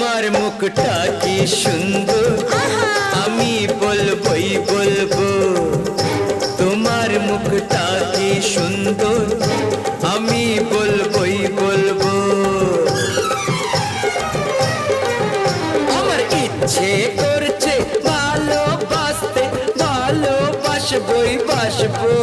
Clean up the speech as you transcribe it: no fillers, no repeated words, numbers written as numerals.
তোমার মুখটা কি সুন্দর, আমি বলবই বলবো। তোমার মুখটা কি সুন্দর, আমি বলবই বলবো। আমার ইচ্ছে করছে ভালোবাসতে, ভালোবাসবই বাসবো।